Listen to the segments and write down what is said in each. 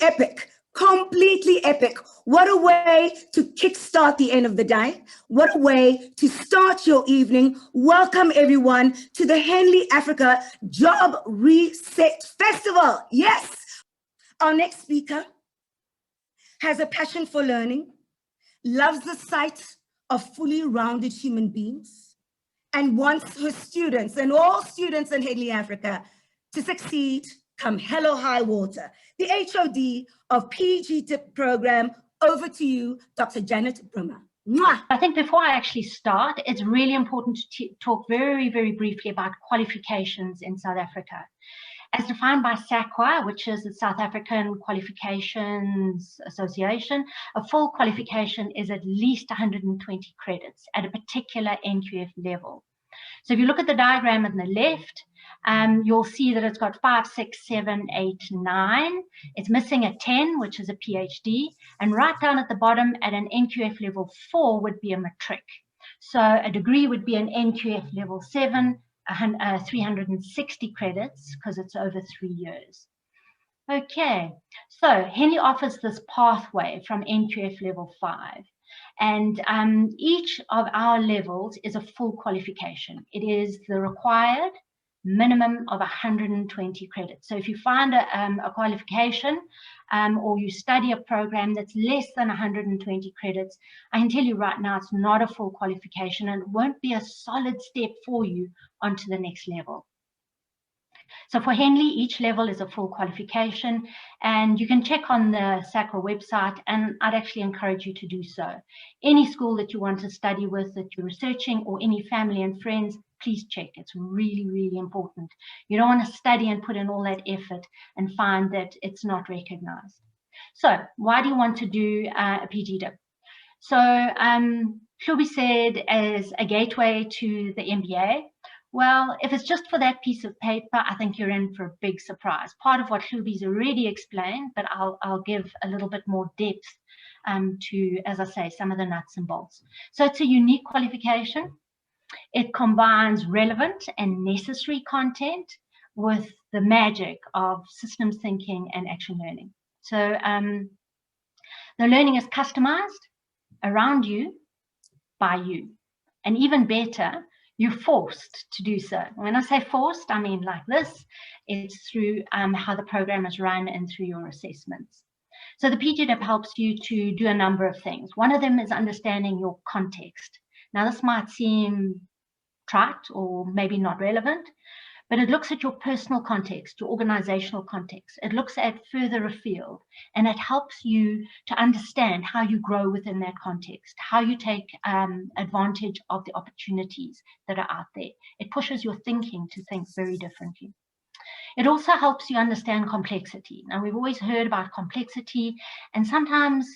epic. Completely epic. What a way to kickstart the end of the day. What a way to start your evening. Welcome everyone to the Henley Africa Job Reset Festival. Yes, our next speaker has a passion for learning, loves the sight of fully rounded human beings, and wants her students and all students in Henley Africa to succeed come hell or high water. The HOD of PGDip program, over to you, Dr. Janet Brummer. Mwah. I think before I actually start, it's really important to talk very, very briefly about qualifications in South Africa. As defined by SAQA, which is the South African Qualifications Association, a full qualification is at least 120 credits at a particular NQF level. So if you look at the diagram on the left, you'll see that it's got 5, 6, 7, 8, 9. It's missing a 10, which is a PhD. And right down at the bottom at an NQF level 4 would be a matric. So a degree would be an NQF level 7, 360 credits, because it's over 3 years. Okay, so Henley offers this pathway from NQF level 5. And each of our levels is a full qualification. It is the required minimum of 120 credits. So if you find a qualification or you study a program that's less than 120 credits, I can tell you right now it's not a full qualification and it won't be a solid step for you onto the next level. So for Henley, each level is a full qualification, and you can check on the SAQA website, and I'd actually encourage you to do so. Any school that you want to study with, that you're researching, or any family and friends, please check. It's really, really important. You don't want to study and put in all that effort and find that it's not recognized. So why do you want to do a PGDip? So Hlubi said as a gateway to the MBA. Well, if it's just for that piece of paper, I think you're in for a big surprise. Part of what Hlubi's already explained, but I'll give a little bit more depth to, as I say, some of the nuts and bolts. So it's a unique qualification. It combines relevant and necessary content with the magic of systems thinking and action learning. So the learning is customized around you, by you, and even better, you're forced to do so. When I say forced, I mean like this. It's through how the program is run and through your assessments. So the PGDip helps you to do a number of things. One of them is understanding your context. Now this might seem trite or maybe not relevant, but it looks at your personal context, your organizational context. It looks at further afield, and it helps you to understand how you grow within that context, how you take advantage of the opportunities that are out there. It pushes your thinking to think very differently. It also helps you understand complexity. Now, we've always heard about complexity, and sometimes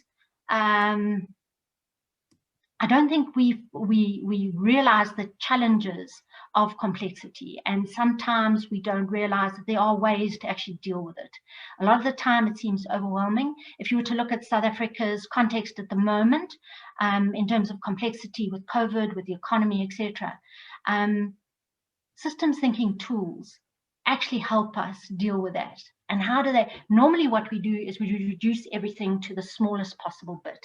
I don't think we realize the challenges of complexity, and sometimes we don't realize that there are ways to actually deal with it. A lot of the time it seems overwhelming. If you were to look at South Africa's context at the moment, in terms of complexity with COVID, with the economy, etc., systems thinking tools actually help us deal with that. And how do they? Normally what we do is we reduce everything to the smallest possible bit.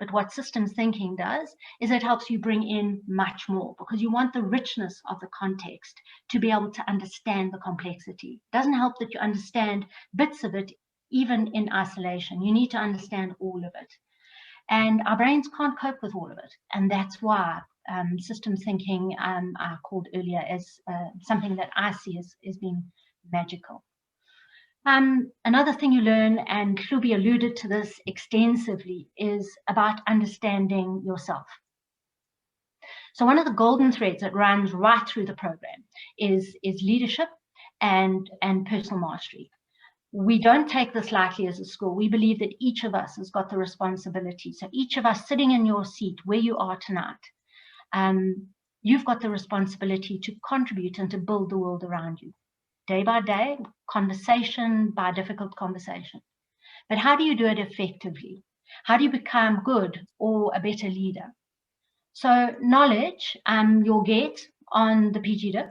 But what systems thinking does is it helps you bring in much more, because you want the richness of the context to be able to understand the complexity. It doesn't help that you understand bits of it, even in isolation. You need to understand all of it. And our brains can't cope with all of it. And that's why systems thinking, I called earlier, as something that I see as being magical. Another thing you learn, and Hlubi alluded to this extensively, is about understanding yourself. So one of the golden threads that runs right through the program is leadership and personal mastery. We don't take this lightly as a school. We believe that each of us has got the responsibility. So each of us sitting in your seat where you are tonight, you've got the responsibility to contribute and to build the world around you. Day by day, conversation by difficult conversation. But how do you do it effectively? How do you become good or a better leader? So knowledge you'll get on the PGDip,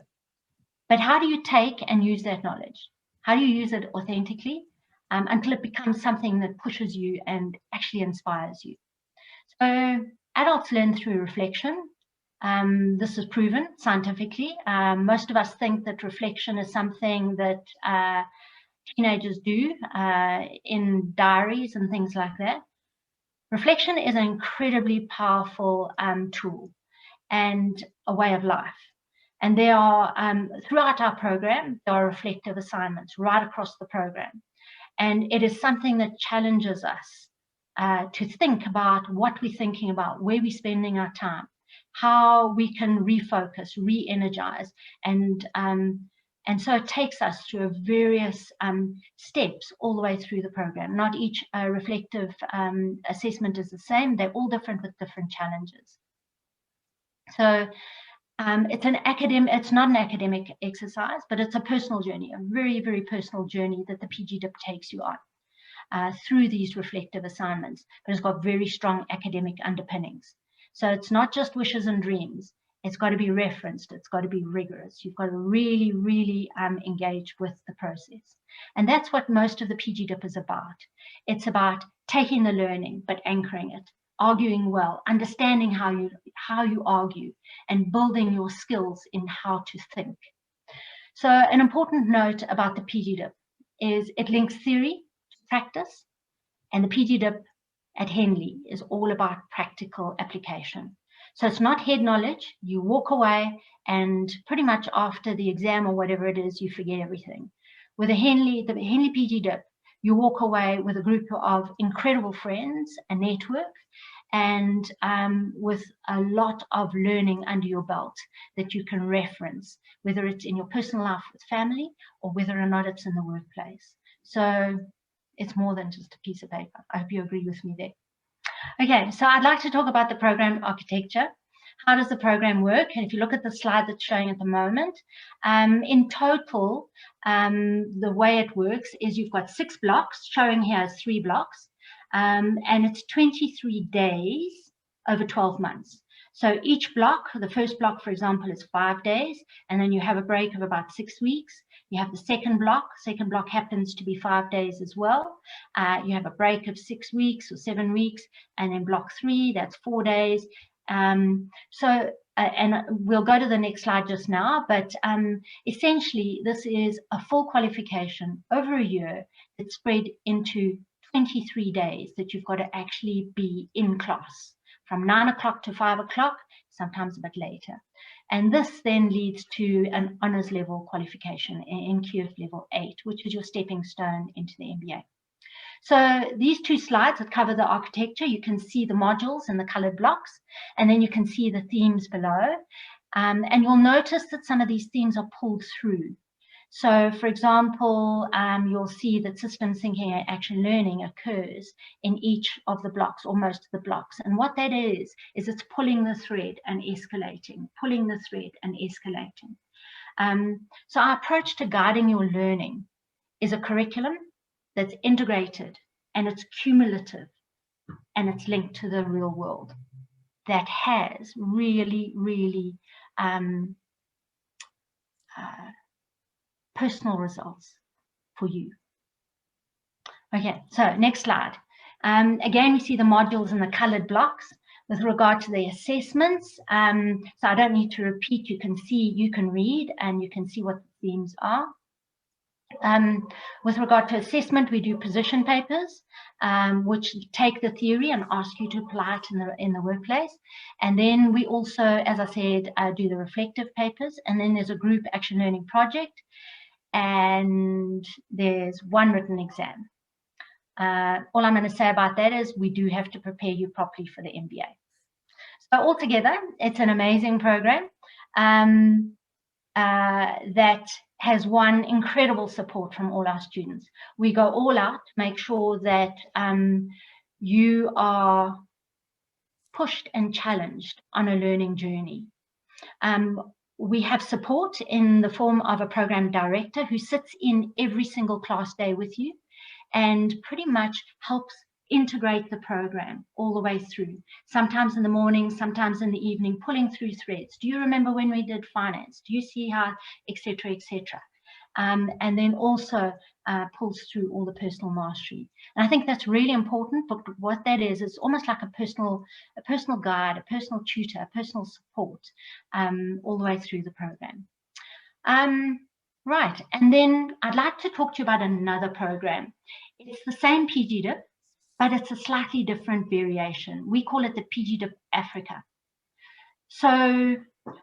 but how do you take and use that knowledge? How do you use it authentically? until it becomes something that pushes you and actually inspires you. So adults learn through reflection. This is proven scientifically. Most of us think that reflection is something that teenagers do in diaries and things like that. Reflection is an incredibly powerful tool and a way of life. And there are, throughout our program, there are reflective assignments right across the program. And it is something that challenges us to think about what we're thinking about, where we're spending our time, how we can refocus, re-energize, and so it takes us through various steps all the way through the program. Not each reflective assessment is the same. They're all different with different challenges. So it's not an academic exercise, but it's a personal journey, a very, very personal journey that the PGDip takes you on through these reflective assignments, but it's got very strong academic underpinnings. So it's not just wishes and dreams. It's got to be referenced. It's got to be rigorous. You've got to really, really engage with the process. And that's what most of the PGDip is about. It's about taking the learning, but anchoring it, arguing well, understanding how you argue, and building your skills in how to think. So an important note about the PGDip is it links theory to practice, and the PGDip at Henley is all about practical application. So it's not head knowledge. You walk away and pretty much after the exam or whatever it is, you forget everything. With the Henley PGDip, you walk away with a group of incredible friends, a network, and with a lot of learning under your belt that you can reference, whether it's in your personal life with family or whether or not it's in the workplace. So it's more than just a piece of paper. I hope you agree with me there. Okay, so I'd like to talk about the program architecture. How does the program work? And if you look at the slide that's showing at the moment, in total, the way it works is you've got 6 blocks, showing here as 3 blocks, and it's 23 days over 12 months. So each block, the first block, for example, is 5 days, and then you have a break of about 6 weeks. You have the second block happens to be 5 days as well. You have a break of 6 weeks or 7 weeks, and then block 3, that's 4 days. And we'll go to the next slide just now, but essentially this is a full qualification over a year that's spread into 23 days that you've got to actually be in class from 9 o'clock to 5 o'clock, sometimes a bit later. And this then leads to an honours level qualification in QF level 8, which is your stepping stone into the MBA. So these 2 slides that cover the architecture, you can see the modules and the coloured blocks, and then you can see the themes below. And you'll notice that some of these themes are pulled through. So, for example, you'll see that systems thinking and action learning occurs in each of the blocks, or most of the blocks. And what that is it's pulling the thread and escalating, pulling the thread and escalating. So our approach to guiding your learning is a curriculum that's integrated, and it's cumulative, and it's linked to the real world that has really, really personal results for you. Okay, so next slide. Again, we see the modules and the colored blocks with regard to the assessments. So I don't need to repeat. You can see, you can read, and you can see what the themes are. With regard to assessment, we do position papers, which take the theory and ask you to apply it in the workplace. And then we also, as I said, do the reflective papers. And then there's a group action learning project, and there's 1 written exam. All I'm going to say about that is we do have to prepare you properly for the MBA. So altogether, it's an amazing program that has won incredible support from all our students. We go all out to make sure that you are pushed and challenged on a learning journey. We have support in the form of a program director who sits in every single class day with you and pretty much helps integrate the program all the way through. Sometimes in the morning, sometimes in the evening, pulling through threads. Do you remember when we did finance? Do you see how, etc., etc.? And then also pulls through all the personal mastery. And I think that's really important. But what that is, it's almost like a personal guide, a personal tutor, a personal support all the way through the program. Right, and then I'd like to talk to you about another program. It's the same PGDip, but it's a slightly different variation. We call it the PGDip Africa. So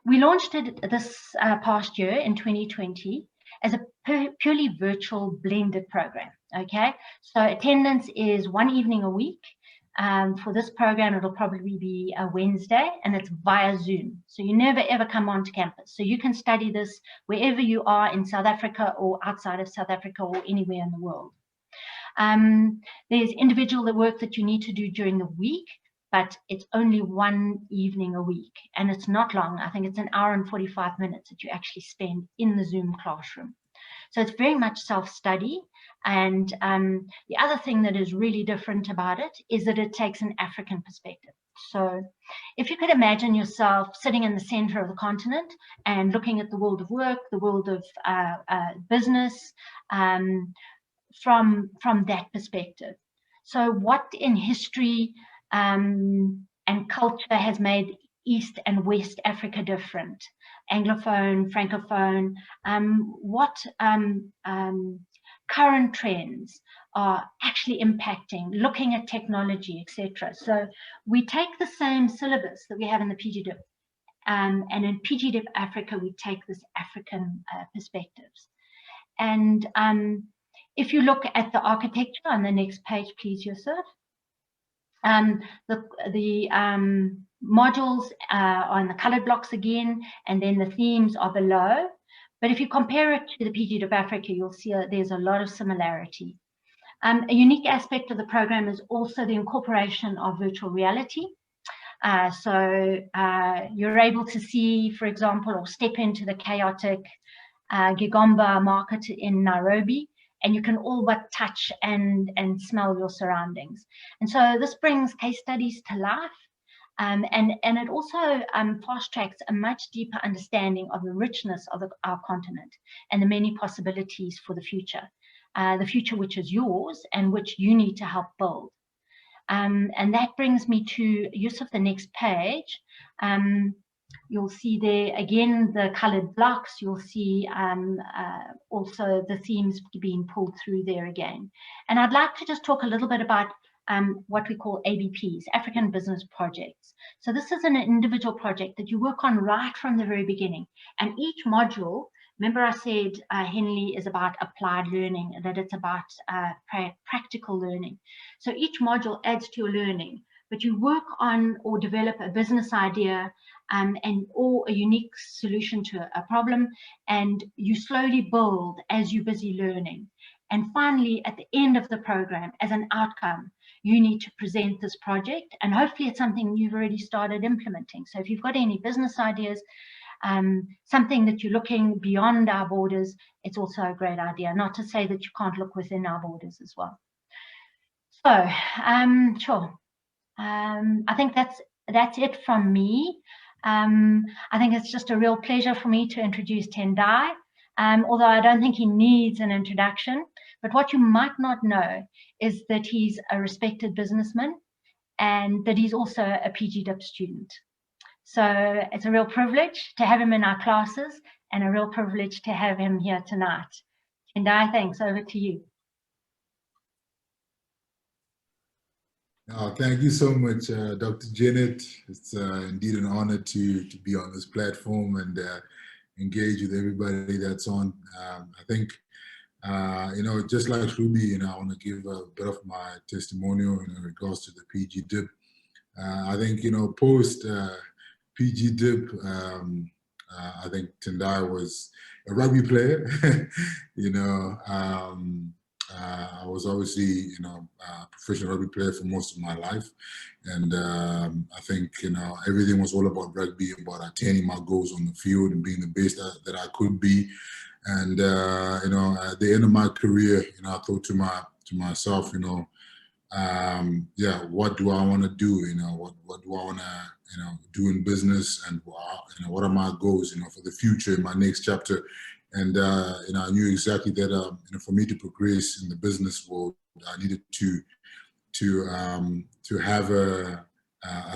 we launched it this past year in 2020 as a purely virtual blended program, okay? So attendance is 1 evening a week. For this program, it'll probably be a Wednesday, and it's via Zoom. So you never ever come onto campus. So you can study this wherever you are in South Africa or outside of South Africa or anywhere in the world. There's individual work that you need to do during the week, but it's only 1 evening a week, and it's not long. I think it's 1 hour and 45 minutes that you actually spend in the Zoom classroom. So it's very much self-study. And the other thing that is really different about it is that it takes an African perspective. So if you could imagine yourself sitting in the center of the continent and looking at the world of work, the world of business, from that perspective. So what in history and culture has made East and West Africa different? Anglophone, Francophone, what current trends are actually impacting, looking at technology, etc. So we take the same syllabus that we have in the PGDip, and in PGDip Africa, we take this African perspectives. And if you look at the architecture on the next page, please, Yusuf. The modules are in the colored blocks again, and then the themes are below. But if you compare it to the PGDip Africa, you'll see there's a lot of similarity. A unique aspect of the program is also the incorporation of virtual reality. So you're able to see, for example, or step into the chaotic Gigomba market in Nairobi, and you can all but touch and smell your surroundings. And so this brings case studies to life, and it also fast tracks a much deeper understanding of the richness of our continent and the many possibilities for the future which is yours and which you need to help build. And that brings me to Yusuf, the next page. You'll see there again the colored blocks. You'll see also the themes being pulled through there again. And I'd like to just talk a little bit about what we call ABPs, African Business Projects. So this is an individual project that you work on right from the very beginning. And each module, remember I said Henley is about applied learning, that it's about practical learning. So each module adds to your learning, but you work on or develop a business idea or a unique solution to a problem, and you slowly build as you're busy learning. And finally, at the end of the program, as an outcome, you need to present this project, and hopefully it's something you've already started implementing. So if you've got any business ideas, something that you're looking beyond our borders, it's also a great idea. Not to say that you can't look within our borders as well. So, sure. I think that's it from me. I think it's just a real pleasure for me to introduce Tendai, although I don't think he needs an introduction. But what you might not know is that he's a respected businessman and that he's also a PGDip student. So it's a real privilege to have him in our classes and a real privilege to have him here tonight. Tendai, thanks. Over to you. Thank you so much, Dr. Janet. It's indeed an honor to be on this platform and engage with everybody that's on. I think, just like Hlubi, I want to give a bit of my testimonial in regards to the PGDip. I think, post PGDip, I think Tendai was a rugby player. I was obviously, a professional rugby player for most of my life. And I think, everything was all about rugby, about attaining my goals on the field and being the best that I could be. And, at the end of my career, I thought to myself, what do I want to do? What do I want to, do in business, and what are my goals, for the future, in my next chapter. And I knew exactly that for me to progress in the business world, I needed to have a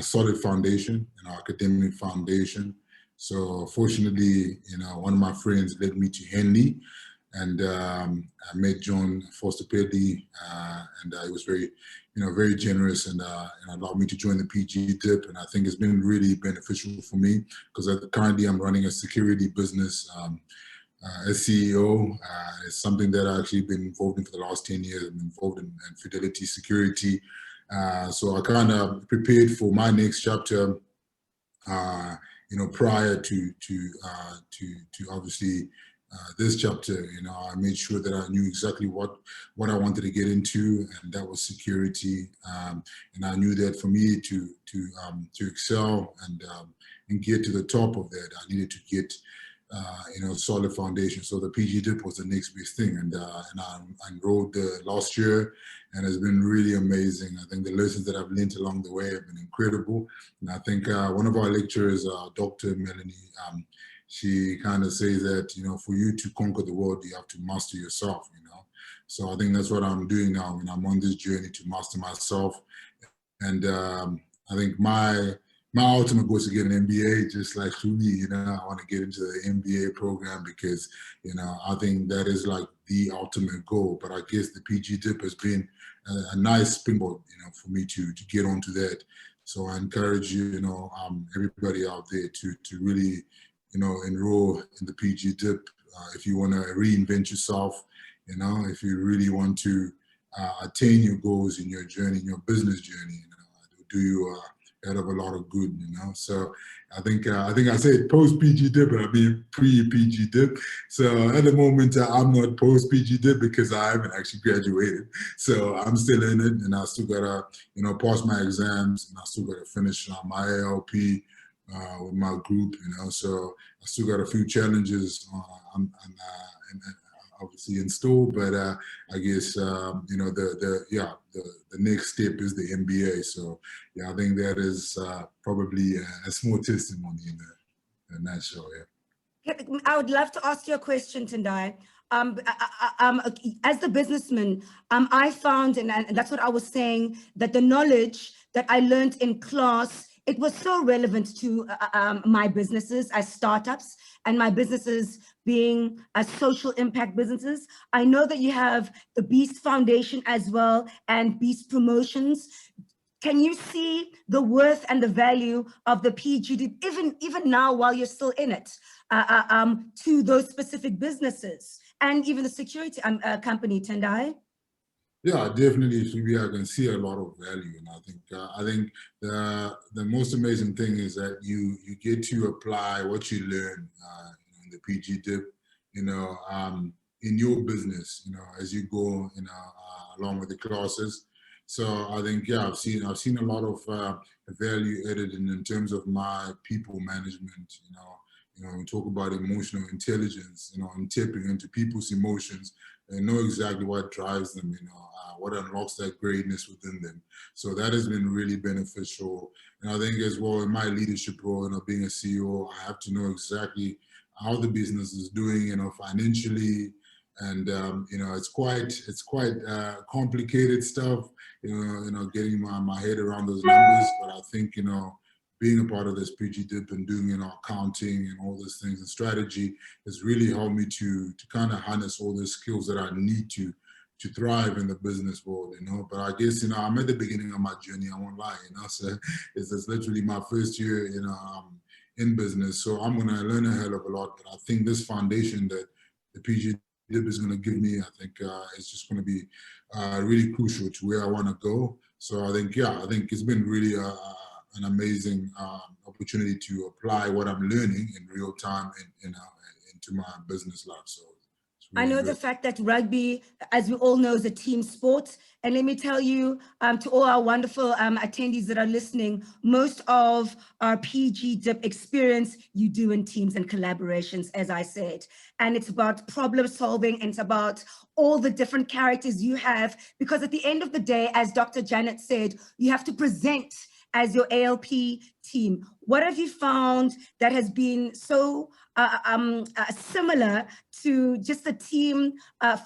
solid foundation, academic foundation. So fortunately, one of my friends led me to Henley, and I met John Foster Pedley, and he was very, very generous, and allowed me to join the PGDip. And I think it's been really beneficial for me, because currently I'm running a security business as CEO. It's something that I've actually been involved in for the last 10 years. I'm involved in fidelity security. So I kind of prepared for my next chapter, prior to obviously this chapter. I made sure that I knew exactly what I wanted to get into, and that was security. And I knew that for me to excel and get to the top of that, I needed to get solid foundation. So the PGDip was the next big thing, and I enrolled last year, and it's been really amazing. I think the lessons that I've learned along the way have been incredible. And I think one of our lecturers, Dr. Melanie, she kind of says that, for you to conquer the world, you have to master yourself, So I think that's what I'm doing now, and I'm on this journey to master myself. And I think my ultimate goal is to get an MBA, just like Hlubi. I want to get into the MBA program, because, I think that is like the ultimate goal. But I guess the PGDip has been a nice springboard, for me to get onto that. So I encourage you, everybody out there to really, enroll in the PGDip if you want to reinvent yourself. If you really want to attain your goals in your journey, in your business journey, do you out of a lot of good, So I think I said post PGDip, but I mean pre PGDip. So at the moment, I'm not post PGDip because I haven't actually graduated. So I'm still in it, and I still gotta, pass my exams, and I still gotta finish my ALP with my group, So I still got a few challenges and obviously in store, but I guess the next step is the MBA. So yeah, I think that is probably a small testimony in a nutshell. Yeah. I would love to ask you a question, Tendai. As the businessman, I found, and that's what I was saying, that the knowledge that I learned in class, it was so relevant to my businesses as startups, and my businesses being as social impact businesses. I know that you have the Beast Foundation as well, and Beast Promotions. Can you see the worth and the value of the PGD, even now while you're still in it, to those specific businesses and even the security company, Tendai? Yeah, definitely, Hlubi, I can see a lot of value, and I think the most amazing thing is that you get to apply what you learn in the PGDip, in your business, as you go, along with the classes. So I think, yeah, I've seen a lot of value added in terms of my people management. We talk about emotional intelligence, and tapping into people's emotions and know exactly what drives them, what unlocks that greatness within them. So that has been really beneficial. And I think as well in my leadership role, being a CEO, I have to know exactly how the business is doing, financially. And it's quite complicated stuff, getting my head around those numbers. But I think being a part of this PGDip and doing accounting and all those things and strategy has really helped me to kind of harness all the skills that I need to thrive in the business world. But I guess I'm at the beginning of my journey. I won't lie. So it's literally my first year in business. So I'm going to learn a hell of a lot. But I think this foundation that the PGDip is going to give me, I think it's just going to be really crucial to where I want to go. So I think it's been really an amazing opportunity to apply what I'm learning in real time into my business life. So really I know the fact that rugby, as we all know, is a team sport. And let me tell you, to all our wonderful attendees that are listening, most of our PGDip experience you do in teams and collaborations, as I said. And it's about problem solving, and it's about all the different characters you have, because at the end of the day, as Dr. Janet said, you have to present as your ALP team? What have you found that has been so similar to just the team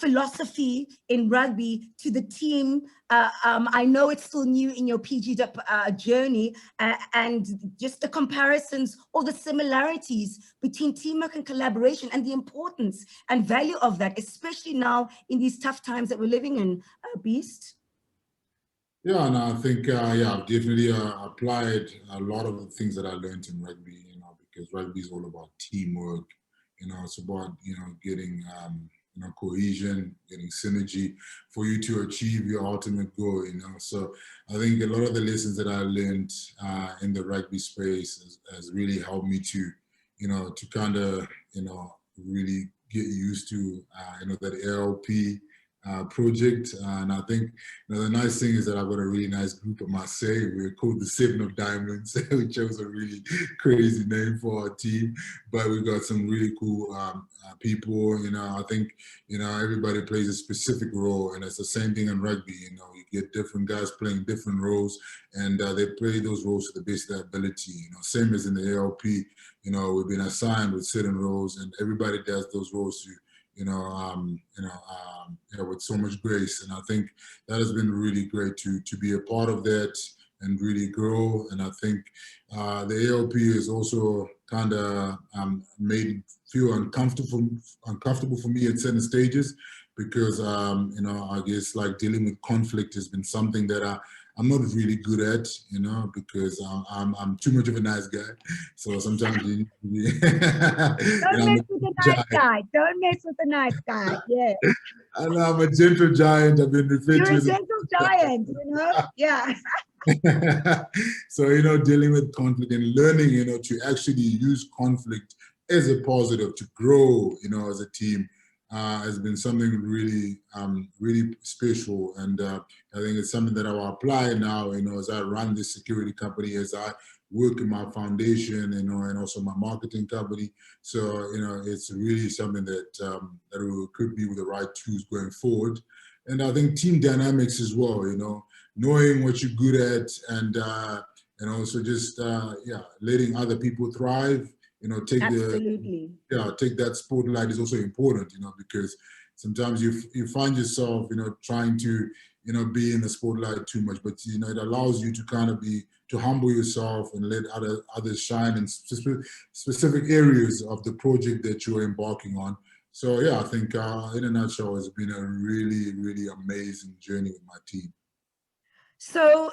philosophy in rugby to the team? I know it's still new in your PGDip journey, and just the comparisons or the similarities between teamwork and collaboration and the importance and value of that, especially now in these tough times that we're living in, Beast. Yeah, and I think, yeah, I've definitely applied a lot of the things that I learned in rugby, because rugby is all about teamwork. It's about, getting, cohesion, getting synergy for you to achieve your ultimate goal, So I think a lot of the lessons that I learned in the rugby space has really helped me to, to kind of, really get used to, that ALP project. And I think the nice thing is that I've got a really nice group at Marseille. We're called the Seven of Diamonds, which was a really crazy name for our team. But we've got some really cool people. I think everybody plays a specific role, and it's the same thing in rugby. You get different guys playing different roles, and they play those roles to the best of their ability. Same as in the ALP. We've been assigned with certain roles, and everybody does those roles to with so much grace. And I think that has been really great to be a part of that and really grow. And I think the ALP is also kind of made it feel uncomfortable for me at certain stages, because I guess like dealing with conflict has been something that I'm not really good at, because I'm too much of a nice guy. So sometimes Don't mess with the nice guy. Don't mess with the nice guy. Yeah. I know I'm a gentle giant. I've been referred to as a gentle giant, Yeah. So, dealing with conflict and learning, to actually use conflict as a positive to grow, as a team. Has been something really, really special, and I think it's something that I will apply now. As I run this security company, as I work in my foundation, and also my marketing company. So, it's really something that that we could be with the right tools going forward. And I think team dynamics as well. Knowing what you're good at, and also just letting other people thrive. Take take that spotlight is also important, because sometimes you find yourself, trying to, be in the spotlight too much, but, it allows you to kind of to humble yourself and let others shine in specific areas of the project that you're embarking on. So yeah, I think in a nutshell, it's been a really, really amazing journey with my team. So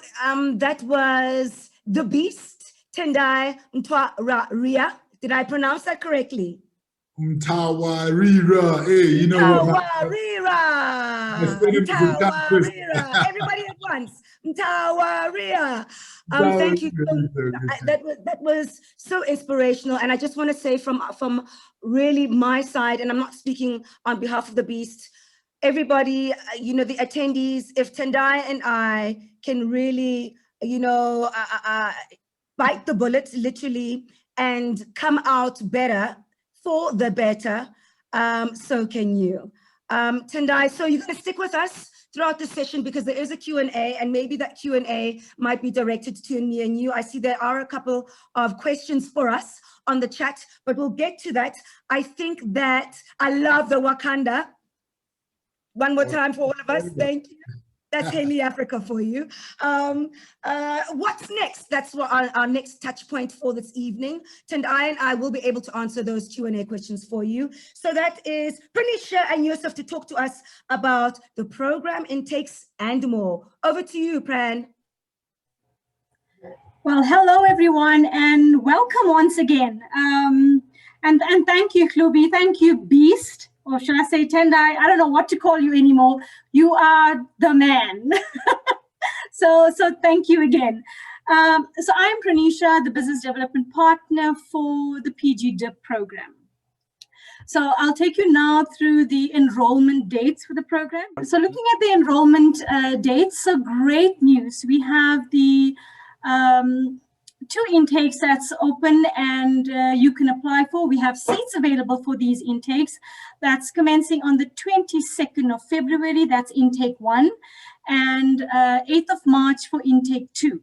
that was the Beast, Tendai Mboya-Arnold. Did I pronounce that correctly? Mboya-Arnold. Hey, Mboya-Arnold. Everybody at once. Mboya-Arnold. Thank you. That was so inspirational. And I just want to say from really my side, and I'm not speaking on behalf of the Beast, everybody, the attendees, if Tendai and I can really, bite the bullet, literally, and come out better, for the better, so can you. Tendai, so you're going to stick with us throughout the session, because there is a Q&A, and maybe that Q&A might be directed to me and you. I see there are a couple of questions for us on the chat, but we'll get to that. I think that I love the Wakanda. One more time for all of us. Thank you. That's Henley Africa for you. What's next? That's what our next touch point for this evening. Tendai and I will be able to answer those Q&A questions for you. So that is Pranisha and Yusuf to talk to us about the program intakes and more. Over to you, Pran. Well, hello, everyone, and welcome once again. And thank you, Hlubi. Thank you, Beast. Or should I say Tendai? I don't know what to call you anymore. You are the man. so thank you again. So I'm Pranisha, the Business Development Partner for the PGDip program. So I'll take you now through the enrollment dates for the program. So looking at the enrollment dates, so great news. We have the 2 intakes that's open and you can apply for. We have seats available for these intakes. That's commencing on the 22nd of February, that's intake 1, and 8th of March for intake 2.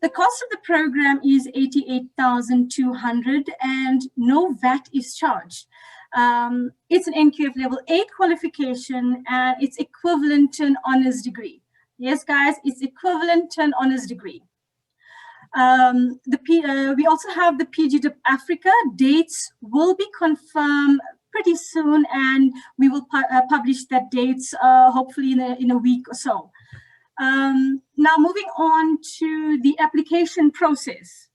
The cost of the program is 88,200 and no VAT is charged. It's an NQF level 8 qualification and it's equivalent to an honors degree. Yes, guys, it's equivalent to an honors degree. We also have the PGDip Africa. Dates will be confirmed pretty soon, and we will publish that dates hopefully in a week or so. Now moving on to the application process.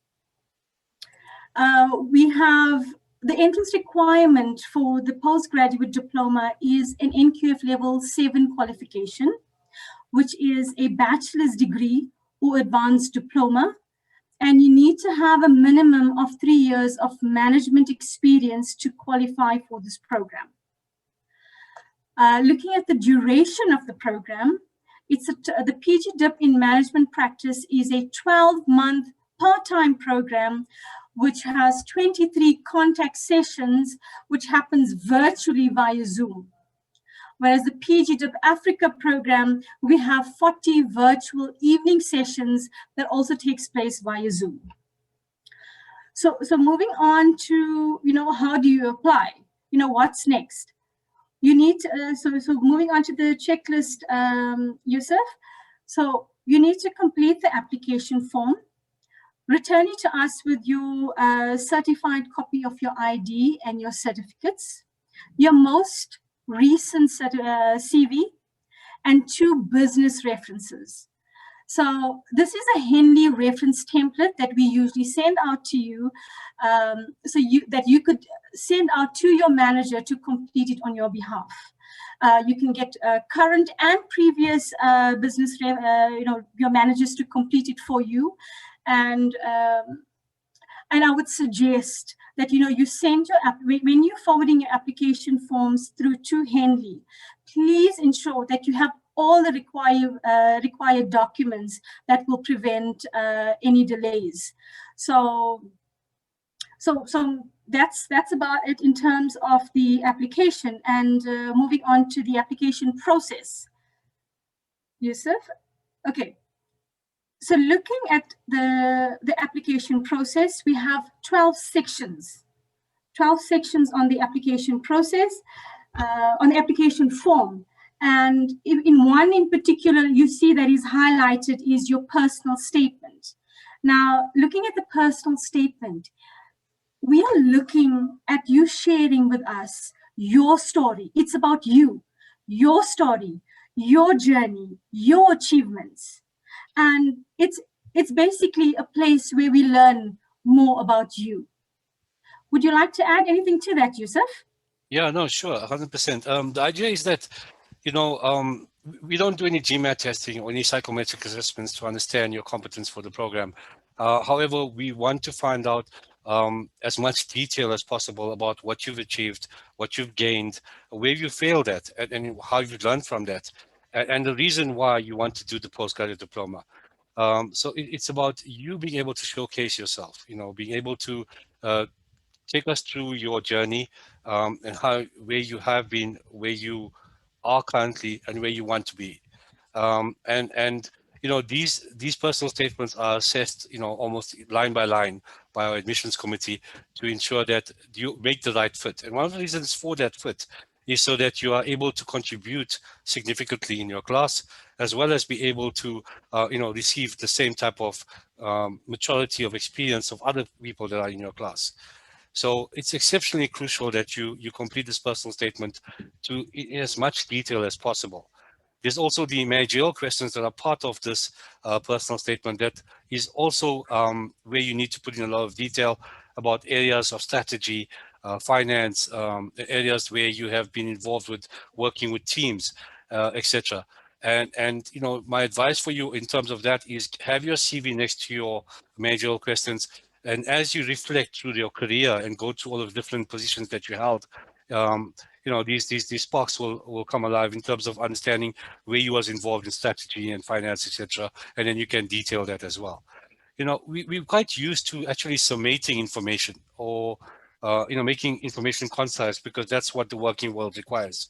We have the entrance requirement for the postgraduate diploma is an NQF level 7 qualification, which is a bachelor's degree or advanced diploma. And you need to have a minimum of 3 years of management experience to qualify for this program. Looking at the duration of the program, the PGDip in management practice is a 12-month part-time program which has 23 contact sessions, which happens virtually via Zoom. Whereas the PGDip Africa program, we have 40 virtual evening sessions that also takes place via Zoom. So moving on to, how do you apply? What's next? You need to, so moving on to the checklist, Yusuf. So you need to complete the application form, return it to us with your certified copy of your ID and your certificates, your most recent CV, and 2 business references. So this is a Henley reference template that we usually send out to you, that you could send out to your manager to complete it on your behalf. You can get current and previous business, your managers to complete it for you, and I would suggest that you send when you're forwarding your application forms through to Henley, please ensure that you have all the required documents that will prevent any delays. So that's about it in terms of the application, and moving on to the application process. Yusuf? Okay. So looking at the application process, we have 12 sections. 12 sections on the application process, on the application form. And in one in particular, you see that is highlighted is your personal statement. Now, looking at the personal statement, we are looking at you sharing with us your story. It's about you, your story, your journey, your achievements. And it's basically a place where we learn more about you. Would you like to add anything to that, Yusuf? Yeah, no, sure, 100%. The idea is that, we don't do any GMAT testing or any psychometric assessments to understand your competence for the program. However, we want to find out as much detail as possible about what you've achieved, what you've gained, where you failed at, and how you've learned from that, and the reason why you want to do the postgraduate diploma. So it's about you being able to showcase yourself, being able to take us through your journey, and where you have been, where you are currently, and where you want to be. These personal statements are assessed, almost line by line by our admissions committee to ensure that you make the right fit. And one of the reasons for that fit is so that you are able to contribute significantly in your class, as well as be able to, receive the same type of maturity of experience of other people that are in your class. So it's exceptionally crucial that you complete this personal statement in as much detail as possible. There's also the managerial questions that are part of this personal statement that is also where you need to put in a lot of detail about areas of strategy, finance, areas where you have been involved with working with teams, etc. And my advice for you in terms of that is have your CV next to your managerial questions. And as you reflect through your career and go through all of the different positions that you held, these sparks will come alive in terms of understanding where you was involved in strategy and finance, etc. And then you can detail that as well. We're quite used to actually summating information or, making information concise because that's what the working world requires.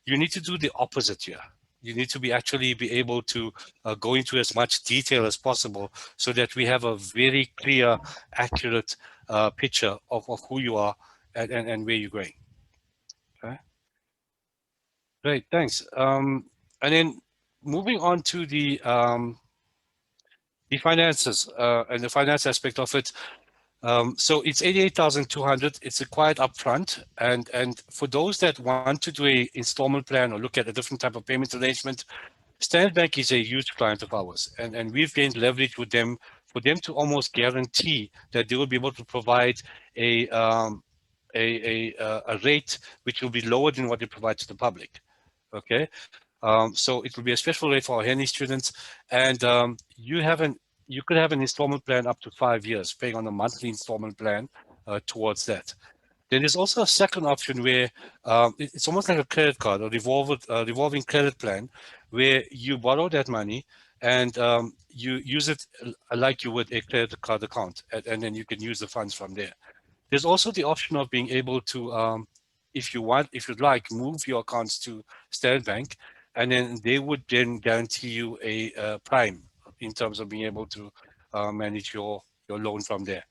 You need to do the opposite here. You need to be able to go into as much detail as possible so that we have a very clear, accurate picture of who you are and where you're going. Okay. Great, thanks. And then moving on to the finances and the finance aspect of it. So it's 88,200. It's a quite upfront, and for those that want to do a installment plan or look at a different type of payment arrangement, Standard Bank is a huge client of ours, and we've gained leverage with them for them to almost guarantee that they will be able to provide a rate which will be lower than what they provide to the public. Okay, so it will be a special rate for our Henley students, and you could have an installment plan up to 5 years, paying on a monthly installment plan towards that. Then there's also a second option where it's almost like a credit card, a revolving credit plan, where you borrow that money and you use it like you would a credit card account, and then you can use the funds from there. There's also the option of being able to, if you'd like, move your accounts to Standard Bank, and then they would then guarantee you a prime in terms of being able to manage your loan from there.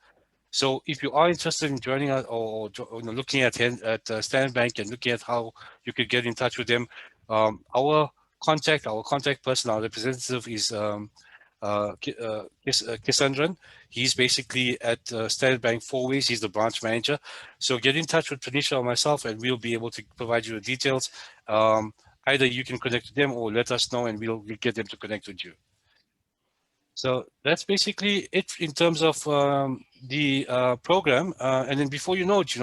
So if you are interested in joining us or looking at Standard Bank and looking at how you could get in touch with them, our contact person, our representative is Kisandran. He's basically at Standard Bank 4 Ways. He's the branch manager. So get in touch with Tanisha or myself, and we'll be able to provide you the details. Either you can connect with them or let us know, and we'll get them to connect with you. So that's basically it in terms of the program. And then before you know it,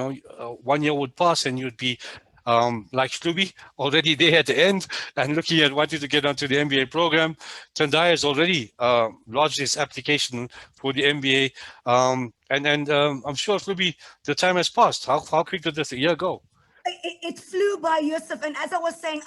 1 year would pass and you'd be like Hlubi, already there at the end and looking at wanting to get onto the MBA program. Tendai has already lodged his application for the MBA. And I'm sure, Hlubi, the time has passed. How quick did this year go? It flew by, Yusuf, and as I was saying,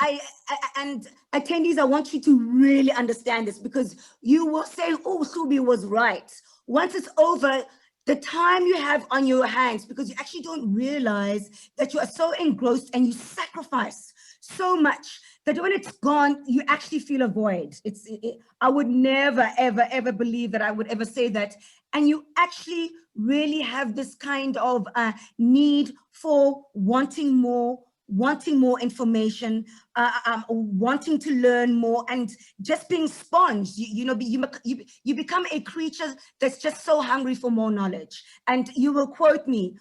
and attendees, I want you to really understand this, because you will say, oh, Hlubi was right. Once it's over, the time you have on your hands, because you actually don't realize that you are so engrossed and you sacrifice so much that when it's gone, you actually feel a void. I would never, ever, ever believe that I would ever say that. And you actually really have this kind of need for wanting more information, wanting to learn more, and just being sponge. You become a creature that's just so hungry for more knowledge. And you will quote me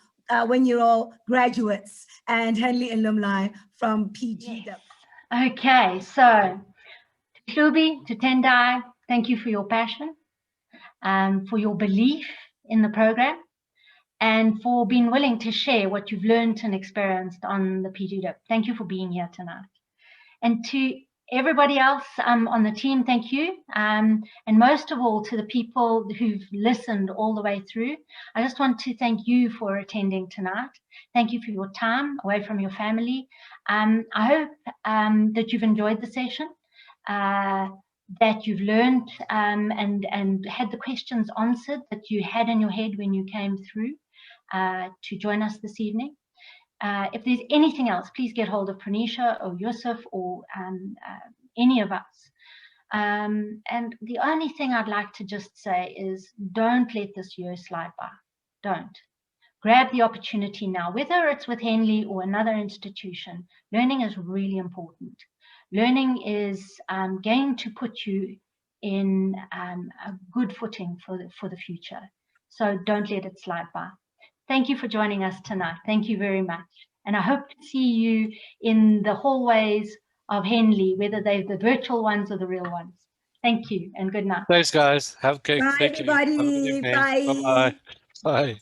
when you're all graduates and Henley alumni from PGDip. Yes. Okay, so to Hlubi, to Tendai, thank you for your passion, for your belief in the program, and for being willing to share what you've learned and experienced on the PGDip. Thank you for being here tonight. And to everybody else on the team, thank you. And most of all, to the people who've listened all the way through, I just want to thank you for attending tonight. Thank you for your time away from your family. I hope that you've enjoyed the session, that you've learned and had the questions answered that you had in your head when you came through to join us this evening. If there's anything else, please get hold of Pranisha or Yusuf or any of us. And the only thing I'd like to just say is, don't let this year slide by. Don't. Grab the opportunity now, whether it's with Henley or another institution. Learning is really important. Learning is going to put you in a good footing for the future. So don't let it slide by. Thank you for joining us tonight. Thank you very much. And I hope to see you in the hallways of Henley, whether they're the virtual ones or the real ones. Thank you and good night. Thanks, guys. Have a great Bye, everybody. Bye. Bye. Bye.